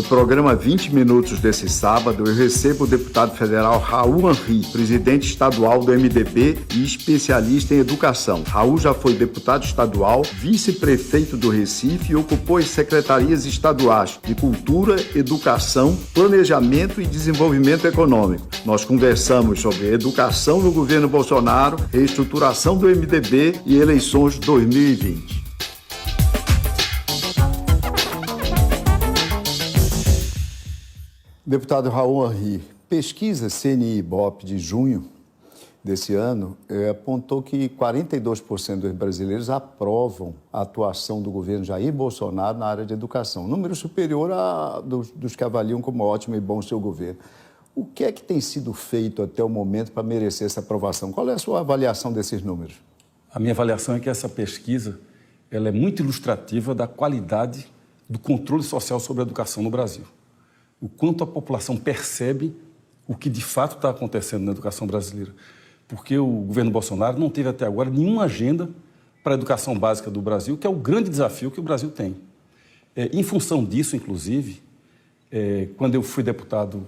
programa 20 Minutos desse sábado, eu recebo o deputado federal Raul Henri, presidente estadual do MDB e especialista em educação. Raul já foi deputado estadual, vice-prefeito do Recife e ocupou as secretarias estaduais de Cultura, Educação, Planejamento e Desenvolvimento Econômico. Nós conversamos sobre educação no governo Bolsonaro, reestruturação do MDB e eleições 2020. Deputado Raul Henri, pesquisa CNI-Ibope de junho desse ano apontou que 42% dos brasileiros aprovam a atuação do governo Jair Bolsonaro na área de educação, número superior dos que avaliam como ótimo e bom seu governo. O que é que tem sido feito até o momento para merecer essa aprovação? Qual é a sua avaliação desses números? A minha avaliação é que essa pesquisa ela é muito ilustrativa da qualidade do controle social sobre a educação no Brasil. O quanto a população percebe o que de fato está acontecendo na educação brasileira. Porque o governo Bolsonaro não teve até agora nenhuma agenda para a educação básica do Brasil, que é o grande desafio que o Brasil tem. Em função disso, inclusive, quando eu fui deputado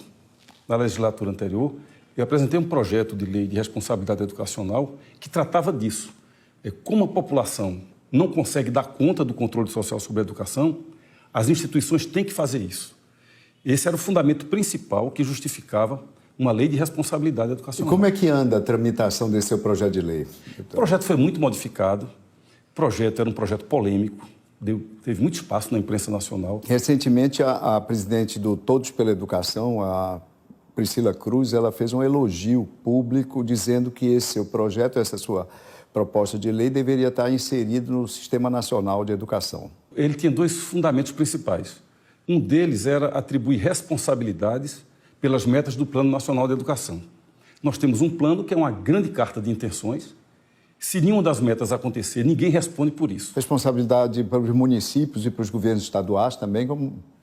na legislatura anterior, eu apresentei um projeto de lei de responsabilidade educacional que tratava disso. Como a população não consegue dar conta do controle social sobre a educação, as instituições têm que fazer isso. Esse era o fundamento principal que justificava uma lei de responsabilidade educacional. E como é que anda a tramitação desse seu projeto de lei? O projeto foi muito modificado. O projeto era um projeto polêmico, teve muito espaço na imprensa nacional. Recentemente, a presidente do Todos pela Educação, a Priscila Cruz, ela fez um elogio público dizendo que esse seu projeto, essa sua proposta de lei, deveria estar inserido no Sistema Nacional de Educação. Ele tinha dois fundamentos principais. Um deles era atribuir responsabilidades pelas metas do Plano Nacional de Educação. Nós temos um plano que é uma grande carta de intenções. Se nenhuma das metas acontecer, ninguém responde por isso. Responsabilidade para os municípios e para os governos estaduais também?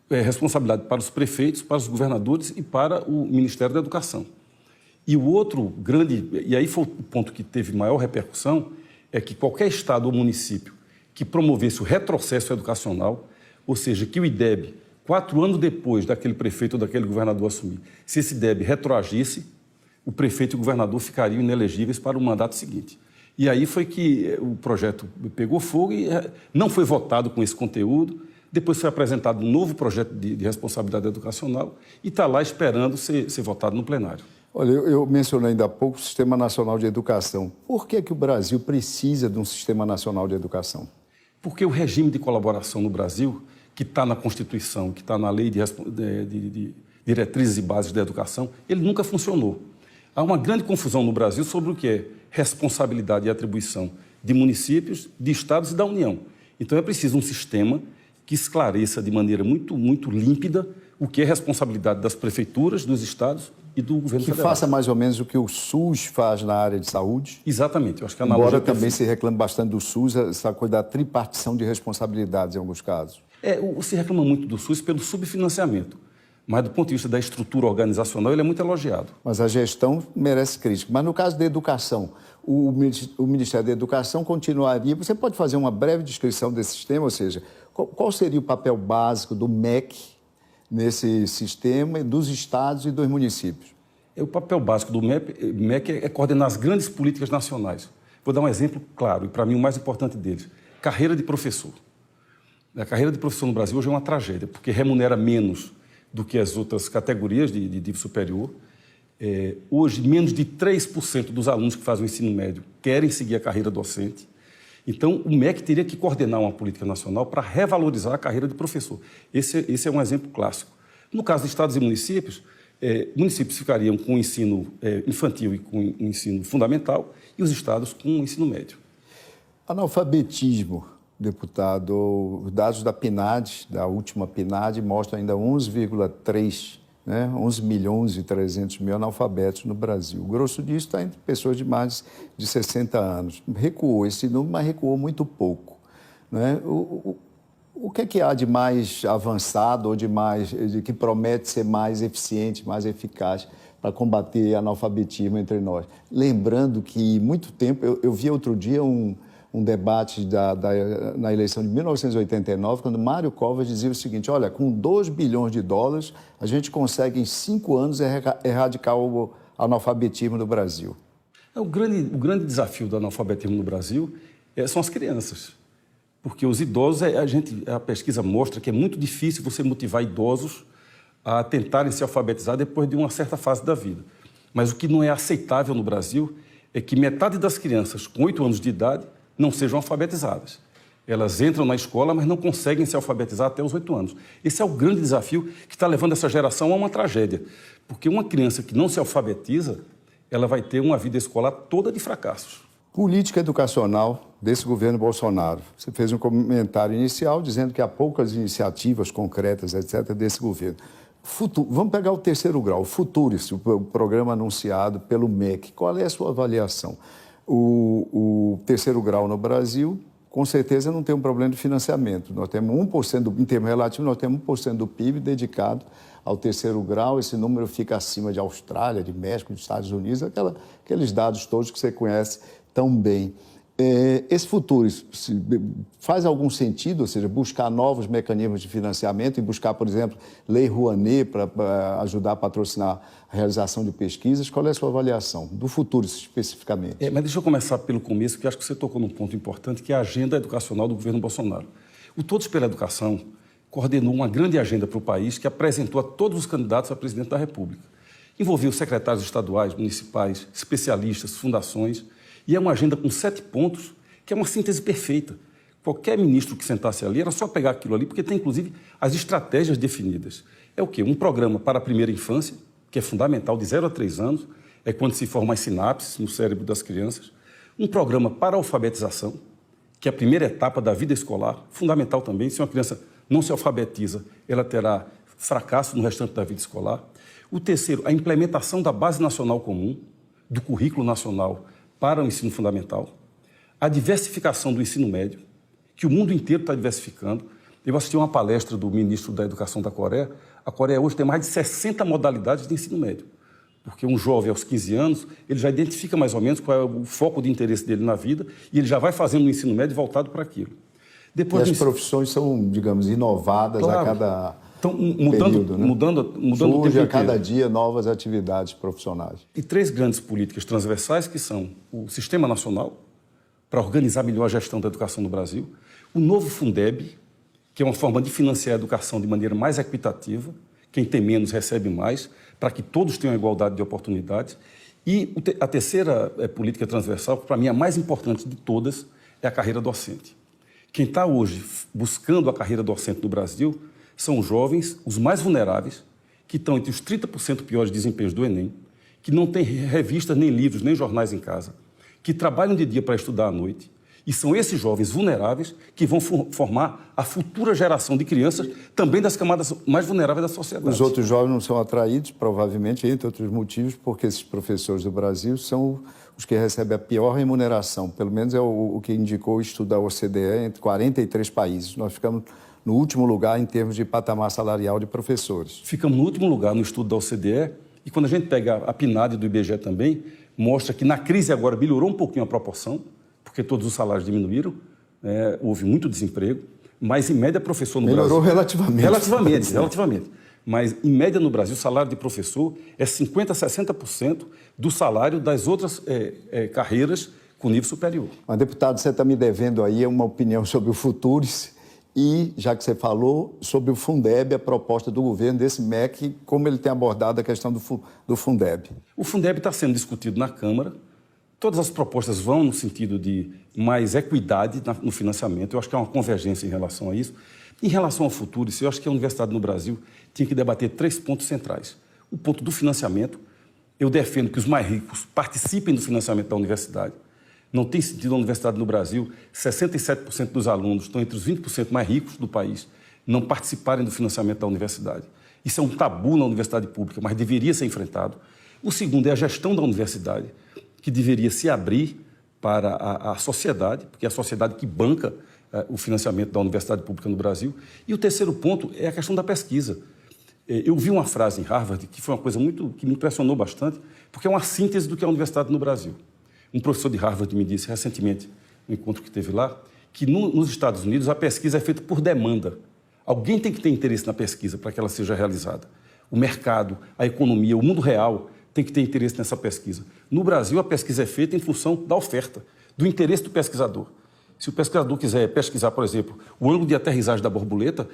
Responsabilidade para os prefeitos, para os governadores e para o Ministério da Educação. E o outro grande, e aí foi o ponto que teve maior repercussão, é que qualquer estado ou município que promovesse o retrocesso educacional, ou seja, que o IDEB 4 anos depois daquele prefeito ou daquele governador assumir, se esse IDEB retroagisse, o prefeito e o governador ficariam inelegíveis para o mandato seguinte. E aí foi que o projeto pegou fogo e não foi votado com esse conteúdo. Depois foi apresentado um novo projeto de responsabilidade educacional e está lá esperando ser votado no plenário. Olha, eu mencionei ainda há pouco o Sistema Nacional de Educação. Por que o Brasil precisa de um Sistema Nacional de Educação? Porque o regime de colaboração no Brasil, que está na Constituição, que está na Lei de Diretrizes e Bases da Educação, ele nunca funcionou. Há uma grande confusão no Brasil sobre o que é responsabilidade e atribuição de municípios, de estados e da União. Então é preciso um sistema que esclareça de maneira muito, muito límpida o que é responsabilidade das prefeituras, dos estados e do governo federal. Que faça mais ou menos o que o SUS faz na área de saúde? Exatamente. Eu acho que a Embora também se reclame bastante do SUS, essa coisa da tripartição de responsabilidades em alguns casos. Se reclama muito do SUS pelo subfinanciamento, mas do ponto de vista da estrutura organizacional ele é muito elogiado. Mas a gestão merece crítica. Mas no caso da educação, o Ministério da Educação continuaria... Você pode fazer uma breve descrição desse sistema? Ou seja, qual seria o papel básico do MEC nesse sistema, dos estados e dos municípios? O papel básico do MEC é coordenar as grandes políticas nacionais. Vou dar um exemplo claro, e para mim o mais importante deles. Carreira de professor. A carreira de professor no Brasil hoje é uma tragédia, porque remunera menos do que as outras categorias de nível superior. Hoje, menos de 3% dos alunos que fazem o ensino médio querem seguir a carreira docente. Então, o MEC teria que coordenar uma política nacional para revalorizar a carreira de professor. Esse é um exemplo clássico. No caso de estados e municípios, municípios ficariam com o ensino infantil e com o ensino fundamental e os estados com o ensino médio. Analfabetismo. Deputado, os dados da PNAD, da última PNAD, mostram ainda 11,3, 11 milhões e 300 mil analfabetos no Brasil. O grosso disso está entre pessoas de mais de 60 anos. Recuou esse número, mas recuou muito pouco. O que há de mais avançado ou de que promete ser mais eficiente, mais eficaz para combater analfabetismo entre nós? Lembrando que, muito tempo, eu vi outro dia um debate na eleição de 1989, quando Mário Covas dizia o seguinte: olha, com 2 bilhões de dólares, a gente consegue em 5 anos erradicar o analfabetismo no Brasil. O grande desafio do analfabetismo no Brasil são as crianças. Porque os idosos, a pesquisa mostra que é muito difícil você motivar idosos a tentarem se alfabetizar depois de uma certa fase da vida. Mas o que não é aceitável no Brasil é que metade das crianças com 8 anos de idade não sejam alfabetizadas. Elas entram na escola, mas não conseguem se alfabetizar até os 8 anos. Esse é o grande desafio que está levando essa geração a uma tragédia. Porque uma criança que não se alfabetiza, ela vai ter uma vida escolar toda de fracassos. Política educacional desse governo Bolsonaro. Você fez um comentário inicial dizendo que há poucas iniciativas concretas, etc., desse governo. Vamos pegar o terceiro grau, o Futuris, o programa anunciado pelo MEC. Qual é a sua avaliação? O terceiro grau no Brasil, com certeza, não tem um problema de financiamento. Nós temos 1%, em termos relativos, nós temos 1% do PIB dedicado ao terceiro grau. Esse número fica acima de Austrália, de México, dos Estados Unidos, aqueles dados todos que você conhece tão bem. Esse futuro faz algum sentido, ou seja, buscar novos mecanismos de financiamento e buscar, por exemplo, Lei Rouanet para ajudar a patrocinar a realização de pesquisas? Qual é a sua avaliação do futuro especificamente? Mas deixa eu começar pelo começo, que acho que você tocou num ponto importante, que é a agenda educacional do governo Bolsonaro. O Todos pela Educação coordenou uma grande agenda para o país que apresentou a todos os candidatos a presidente da República. Envolveu secretários estaduais, municipais, especialistas, fundações. E é uma agenda com 7 pontos, que é uma síntese perfeita. Qualquer ministro que sentasse ali era só pegar aquilo ali, porque tem, inclusive, as estratégias definidas. É o quê? Um programa para a primeira infância, que é fundamental, de 0 a 3 anos, é quando se formam as sinapses no cérebro das crianças. Um programa para a alfabetização, que é a primeira etapa da vida escolar, fundamental também. Se uma criança não se alfabetiza, ela terá fracasso no restante da vida escolar. O terceiro, a implementação da Base Nacional Comum, do Currículo Nacional para o ensino fundamental, a diversificação do ensino médio, que o mundo inteiro está diversificando. Eu assisti uma palestra do ministro da Educação da Coreia. A Coreia hoje tem mais de 60 modalidades de ensino médio, porque um jovem aos 15 anos, ele já identifica mais ou menos qual é o foco de interesse dele na vida e ele já vai fazendo um ensino médio voltado para aquilo. Depois, e as profissões são, digamos, inovadas, claro, a cada período, né? mudando o tempo a cada dia novas atividades profissionais. E 3 grandes políticas transversais, que são o Sistema Nacional, para organizar melhor a gestão da educação no Brasil, o novo Fundeb, que é uma forma de financiar a educação de maneira mais equitativa, quem tem menos recebe mais, para que todos tenham igualdade de oportunidades, e a terceira política transversal, que para mim é a mais importante de todas, é a carreira docente. Quem está hoje buscando a carreira docente no Brasil são os jovens, os mais vulneráveis, que estão entre os 30% piores desempenhos do Enem, que não têm revistas, nem livros, nem jornais em casa, que trabalham de dia para estudar à noite, e são esses jovens vulneráveis que vão formar a futura geração de crianças, também das camadas mais vulneráveis da sociedade. Os outros jovens não são atraídos, provavelmente, entre outros motivos, porque esses professores do Brasil são os que recebem a pior remuneração, pelo menos é o que indicou o estudo da OCDE, entre 43 países. Nós ficamos no último lugar em termos de patamar salarial de professores. Ficamos no último lugar no estudo da OCDE e quando a gente pega a PNAD do IBGE também, mostra que na crise agora melhorou um pouquinho a proporção, porque todos os salários diminuíram, houve muito desemprego, mas em média professor no Brasil... Melhorou relativamente. Relativamente. Mas em média no Brasil o salário de professor é 50% a 60% do salário das outras carreiras com nível superior. Mas, deputado, você está me devendo aí uma opinião sobre o Futuris. E, já que você falou, sobre o Fundeb, a proposta do governo desse MEC, como ele tem abordado a questão do Fundeb. O Fundeb está sendo discutido na Câmara. Todas as propostas vão no sentido de mais equidade no financiamento. Eu acho que há uma convergência em relação a isso. Em relação ao futuro, eu acho que a universidade no Brasil tinha que debater 3 pontos centrais. O ponto do financiamento. Eu defendo que os mais ricos participem do financiamento da universidade. Não tem sentido a universidade no Brasil, 67% dos alunos estão entre os 20% mais ricos do país, não participarem do financiamento da universidade. Isso é um tabu na universidade pública, mas deveria ser enfrentado. O segundo é a gestão da universidade, que deveria se abrir para a sociedade, porque é a sociedade que banca o financiamento da universidade pública no Brasil. E o terceiro ponto é a questão da pesquisa. Eu vi uma frase em Harvard que foi uma coisa que me impressionou bastante, porque é uma síntese do que é a universidade no Brasil. Um professor de Harvard me disse recentemente, um encontro que teve lá, que nos Estados Unidos a pesquisa é feita por demanda. Alguém tem que ter interesse na pesquisa para que ela seja realizada. O mercado, a economia, o mundo real tem que ter interesse nessa pesquisa. No Brasil, a pesquisa é feita em função da oferta, do interesse do pesquisador. Se o pesquisador quiser pesquisar, por exemplo, o ângulo de aterrissagem da borboleta,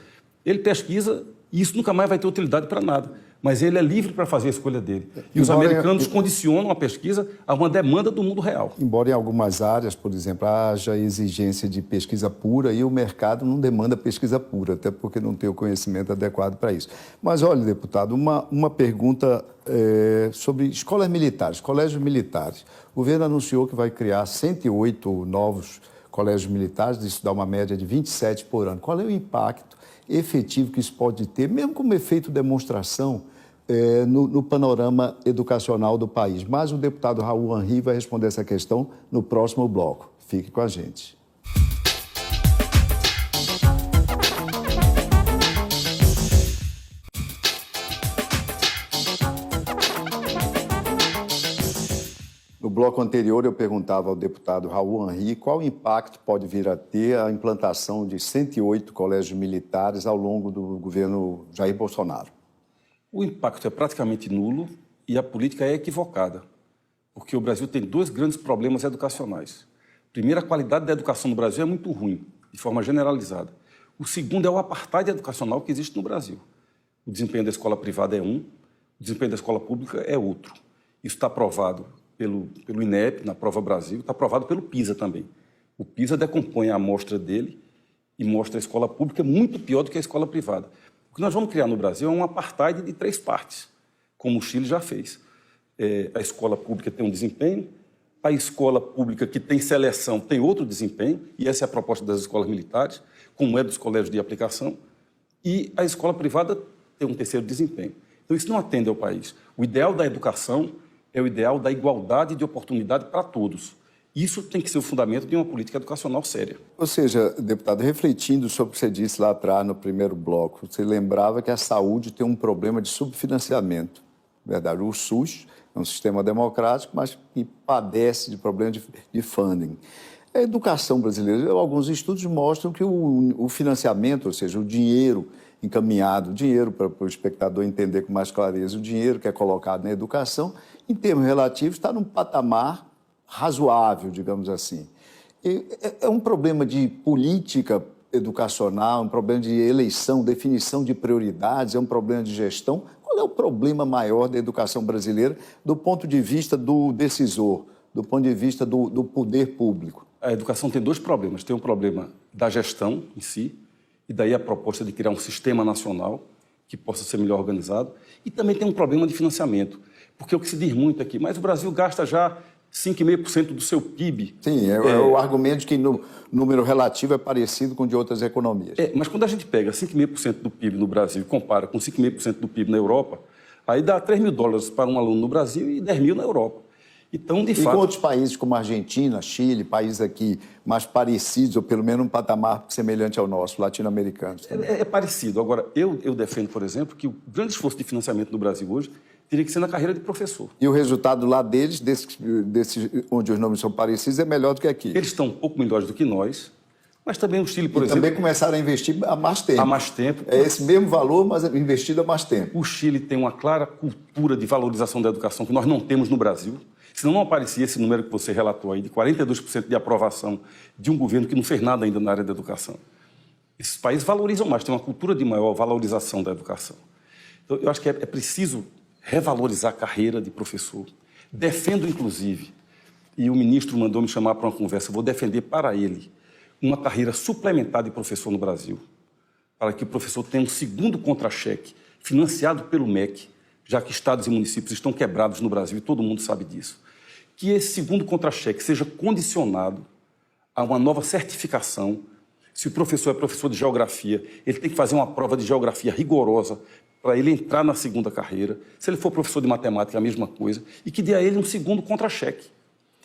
ele pesquisa e isso nunca mais vai ter utilidade para nada. Mas ele é livre para fazer a escolha dele. E os americanos condicionam a pesquisa a uma demanda do mundo real. Embora em algumas áreas, por exemplo, haja exigência de pesquisa pura e o mercado não demanda pesquisa pura, até porque não tem o conhecimento adequado para isso. Mas, olha, deputado, uma pergunta sobre escolas militares, colégios militares. O governo anunciou que vai criar 108 novos colégios militares, isso dá uma média de 27 por ano. Qual é o impacto efetivo que isso pode ter, mesmo como efeito demonstração, no panorama educacional do país? Mas o deputado Raul Henry vai responder essa questão no próximo bloco. Fique com a gente. No bloco anterior, eu perguntava ao deputado Raul Henry qual impacto pode vir a ter a implantação de 108 colégios militares ao longo do governo Jair Bolsonaro. O impacto é praticamente nulo e a política é equivocada, porque o Brasil tem dois grandes problemas educacionais. Primeiro, a qualidade da educação no Brasil é muito ruim, de forma generalizada. O segundo é o apartheid educacional que existe no Brasil. O desempenho da escola privada é um, o desempenho da escola pública é outro. Isso está provado pelo INEP, na Prova Brasil, está provado pelo PISA também. O PISA decompõe a amostra dele e mostra a escola pública muito pior do que a escola privada. O que nós vamos criar no Brasil é um apartheid de 3 partes, como o Chile já fez. A escola pública tem um desempenho, a escola pública que tem seleção tem outro desempenho, e essa é a proposta das escolas militares, como é dos colégios de aplicação, e a escola privada tem um terceiro desempenho. Então, isso não atende ao país. O ideal da educação é o ideal da igualdade de oportunidade para todos. Isso tem que ser o fundamento de uma política educacional séria. Ou seja, deputado, refletindo sobre o que você disse lá atrás, no primeiro bloco, você lembrava que a saúde tem um problema de subfinanciamento. Verdade? O SUS é um sistema democrático, mas que padece de problema de funding. A educação brasileira, alguns estudos mostram que o financiamento, ou seja, o dinheiro encaminhado, o dinheiro para o espectador entender com mais clareza, o dinheiro que é colocado na educação, em termos relativos, está num patamar razoável, digamos assim. É um problema de política educacional, um problema de eleição, definição de prioridades, é um problema de gestão. Qual é o problema maior da educação brasileira do ponto de vista do decisor, do ponto de vista do poder público? A educação tem 2 problemas. Tem um problema da gestão em si, e daí a proposta de criar um sistema nacional que possa ser melhor organizado, e também tem um problema de financiamento, porque o que se diz muito aqui, mas o Brasil gasta já 5,5% do seu PIB. Sim, é o argumento de que no número relativo é parecido com o de outras economias. Mas quando a gente pega 5,5% do PIB no Brasil e compara com 5,5% do PIB na Europa, aí dá $3.000 para um aluno no Brasil e 10 mil na Europa. Então, de fato... com outros países como Argentina, Chile, países aqui mais parecidos, ou pelo menos um patamar semelhante ao nosso, latino-americanos. É parecido. Agora, eu defendo, por exemplo, que o grande esforço de financiamento no Brasil hoje teria que ser na carreira de professor. E o resultado lá deles, onde os nomes são parecidos, é melhor do que aqui. Eles estão um pouco melhores do que nós, mas também o Chile, por exemplo... também começaram a investir há mais tempo. Há mais tempo. É esse mesmo valor, mas investido há mais tempo. O Chile tem uma clara cultura de valorização da educação que nós não temos no Brasil. Senão não aparecia esse número que você relatou aí, de 42% de aprovação de um governo que não fez nada ainda na área da educação. Esses países valorizam mais, têm uma cultura de maior valorização da educação. Então, eu acho que é preciso revalorizar a carreira de professor. Defendo, inclusive, e o ministro mandou me chamar para uma conversa, vou defender para ele uma carreira suplementar de professor no Brasil, para que o professor tenha um segundo contra-cheque financiado pelo MEC, já que estados e municípios estão quebrados no Brasil e todo mundo sabe disso. Que esse segundo contra-cheque seja condicionado a uma nova certificação. Se o professor é professor de geografia, ele tem que fazer uma prova de geografia rigorosa para ele entrar na segunda carreira. Se ele for professor de matemática, a mesma coisa. E que dê a ele um segundo contra-cheque.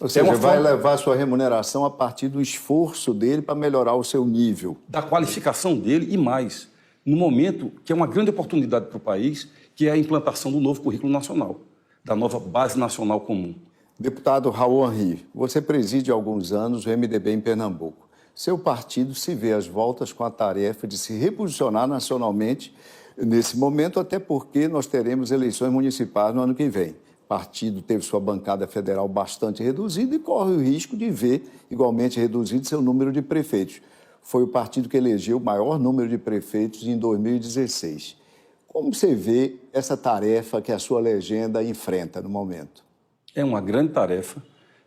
Ou seja, vai levar a sua remuneração a partir do esforço dele para melhorar o seu nível. Da qualificação dele e mais. No momento que é uma grande oportunidade para o país, que é a implantação do novo currículo nacional, da nova base nacional comum. Deputado Raul Henri, você preside há alguns anos o MDB em Pernambuco. Seu partido se vê às voltas com a tarefa de se reposicionar nacionalmente nesse momento, até porque nós teremos eleições municipais no ano que vem. O partido teve sua bancada federal bastante reduzida e corre o risco de ver igualmente reduzido seu número de prefeitos. Foi o partido que elegeu o maior número de prefeitos em 2016. Como você vê essa tarefa que a sua legenda enfrenta no momento? É uma grande tarefa,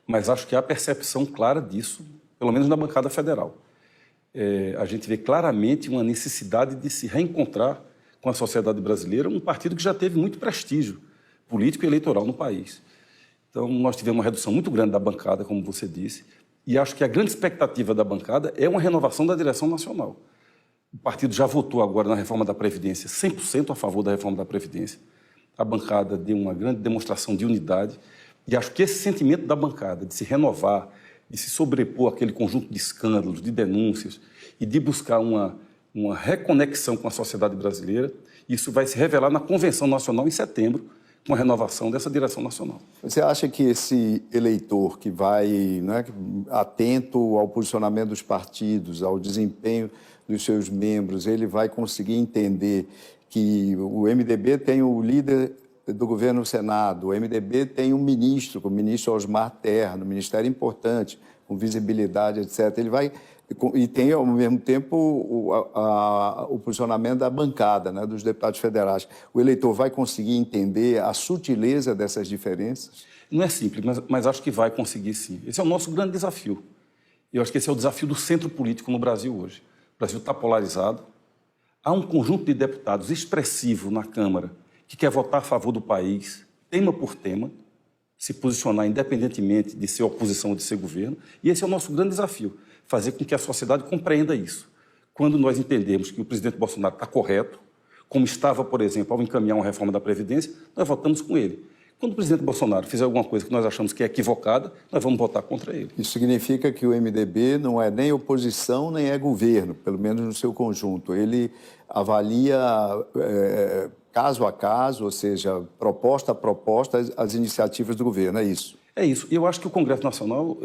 mas acho que há percepção clara disso, pelo menos na bancada federal. A gente vê claramente uma necessidade de se reencontrar com a sociedade brasileira, um partido que já teve muito prestígio político e eleitoral no país. Então, nós tivemos uma redução muito grande da bancada, como você disse, e acho que a grande expectativa da bancada é uma renovação da direção nacional. O partido já votou agora na reforma da Previdência, 100% a favor da reforma da Previdência. A bancada deu uma grande demonstração de unidade e acho que esse sentimento da bancada de se renovar, de se sobrepor àquele conjunto de escândalos, de denúncias e de buscar uma reconexão com a sociedade brasileira, isso vai se revelar na Convenção Nacional em setembro, com a renovação dessa direção nacional. Você acha que esse eleitor que vai atento ao posicionamento dos partidos, ao desempenho dos seus membros, ele vai conseguir entender que o MDB tem o líder do governo no Senado, o MDB tem um ministro, o ministro Osmar Terra, um ministério importante, com visibilidade, etc. Ele vai... E tem, ao mesmo tempo, o posicionamento da bancada, né, dos deputados federais. O eleitor vai conseguir entender a sutileza dessas diferenças? Não é simples, mas acho que vai conseguir sim. Esse é o nosso grande desafio. Eu acho que esse é o desafio do centro político no Brasil hoje. O Brasil está polarizado. Há um conjunto de deputados expressivo na Câmara que quer votar a favor do país, tema por tema, se posicionar independentemente de ser oposição ou de ser governo. E esse é o nosso grande desafio, fazer com que a sociedade compreenda isso. Quando nós entendemos que o presidente Bolsonaro está correto, como estava, por exemplo, ao encaminhar uma reforma da Previdência, nós votamos com ele. Quando o presidente Bolsonaro fizer alguma coisa que nós achamos que é equivocada, nós vamos votar contra ele. Isso significa que o MDB não é nem oposição, nem é governo, pelo menos no seu conjunto. Ele avalia caso a caso, ou seja, proposta a proposta, as iniciativas do governo, é isso? É isso. E eu acho que o Congresso Nacional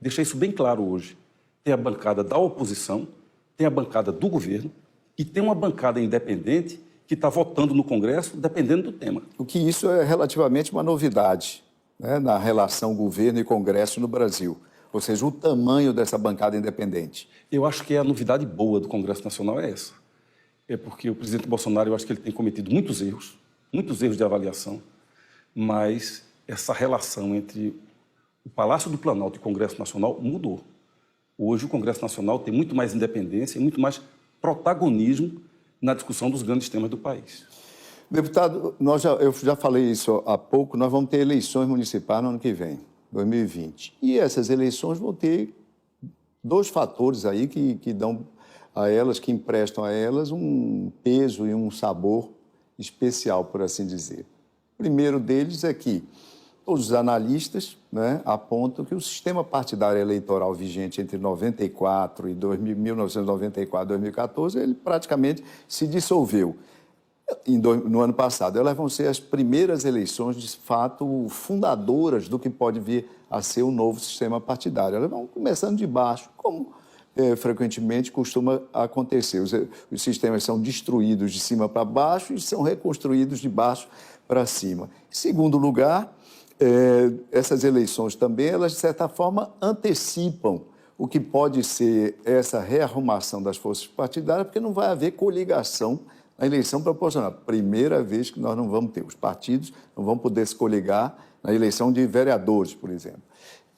deixa isso bem claro hoje. Tem a bancada da oposição, tem a bancada do governo e tem uma bancada independente que está votando no Congresso dependendo do tema. O que isso é relativamente uma novidade, né, na relação governo e Congresso no Brasil. Ou seja, o tamanho dessa bancada independente. Eu acho que a novidade boa do Congresso Nacional é essa. É porque o presidente Bolsonaro, eu acho que ele tem cometido muitos erros de avaliação, mas essa relação entre o Palácio do Planalto e o Congresso Nacional mudou. Hoje o Congresso Nacional tem muito mais independência e muito mais protagonismo na discussão dos grandes temas do país. Deputado, eu já falei isso há pouco, nós vamos ter eleições municipais no ano que vem, 2020. E essas eleições vão ter dois fatores aí que dão a elas, que emprestam a elas um peso e um sabor especial, por assim dizer. O primeiro deles é que todos os analistas, né, apontam que o sistema partidário eleitoral vigente entre 1994 e 2014, ele praticamente se dissolveu no ano passado. Elas vão ser as primeiras eleições, de fato, fundadoras do que pode vir a ser o novo sistema partidário. Elas vão começando de baixo, como frequentemente costuma acontecer. Os sistemas são destruídos de cima para baixo e são reconstruídos de baixo para cima. Em segundo lugar, essas eleições também, elas, de certa forma, antecipam o que pode ser essa rearrumação das forças partidárias, porque não vai haver coligação na eleição proporcional. Primeira vez que nós não vamos ter. Os partidos não vão poder se coligar na eleição de vereadores, por exemplo.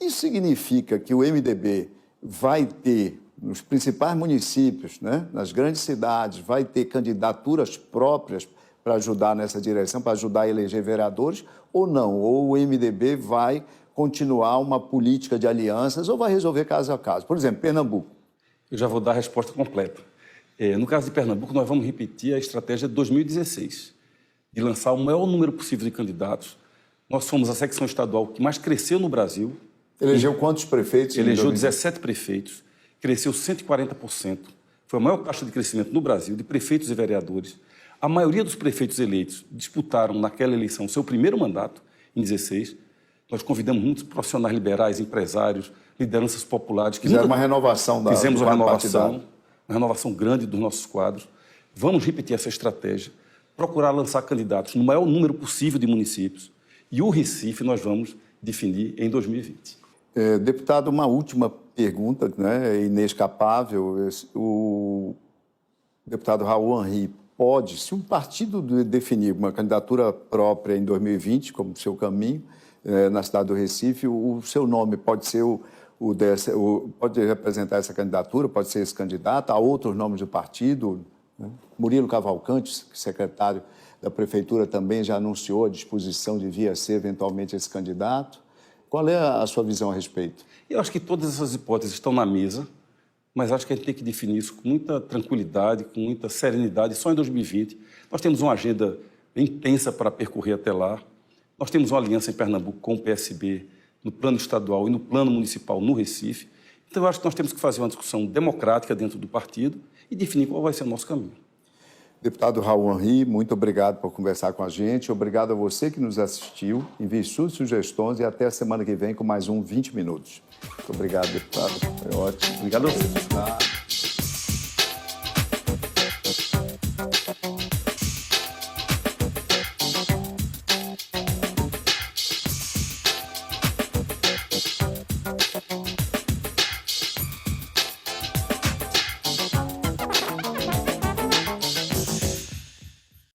Isso significa que o MDB vai ter, nos principais municípios, né, nas grandes cidades, vai ter candidaturas próprias para ajudar nessa direção, para ajudar a eleger vereadores, ou não? Ou o MDB vai continuar uma política de alianças ou vai resolver caso a caso? Por exemplo, Pernambuco. Eu já vou dar a resposta completa. No caso de Pernambuco, nós vamos repetir a estratégia de 2016, de lançar o maior número possível de candidatos. Nós fomos a secção estadual que mais cresceu no Brasil. Elegeu quantos prefeitos? Elegeu 17 prefeitos, cresceu 140%. Foi a maior taxa de crescimento no Brasil, de prefeitos e vereadores. A maioria dos prefeitos eleitos disputaram naquela eleição seu primeiro mandato, em 16. Nós convidamos muitos profissionais liberais, empresários, lideranças populares. Que fizeram uma renovação da Fizemos uma partidário. renovação grande dos nossos quadros. Vamos repetir essa estratégia, procurar lançar candidatos no maior número possível de municípios. E o Recife nós vamos definir em 2020. Deputado, uma última pergunta, né, inescapável. O deputado Raul Henry pode, se um partido definir uma candidatura própria em 2020 como seu caminho, na cidade do Recife, o seu nome pode ser pode representar essa candidatura, pode ser esse candidato, há outros nomes do partido, né? Murilo Cavalcante, secretário da Prefeitura, também já anunciou a disposição de vir a ser eventualmente esse candidato. Qual é a sua visão a respeito? Eu acho que todas essas hipóteses estão na mesa, mas acho que a gente tem que definir isso com muita tranquilidade, com muita serenidade. Só em 2020 nós temos uma agenda bem intensa para percorrer até lá. Nós temos uma aliança em Pernambuco com o PSB no plano estadual e no plano municipal no Recife. Então, eu acho que nós temos que fazer uma discussão democrática dentro do partido e definir qual vai ser o nosso caminho. Deputado Raul Henry, muito obrigado por conversar com a gente. Obrigado a você que nos assistiu. Envie suas sugestões e até a semana que vem com mais um 20 Minutos. Muito obrigado, deputado. Foi ótimo. Obrigado a você.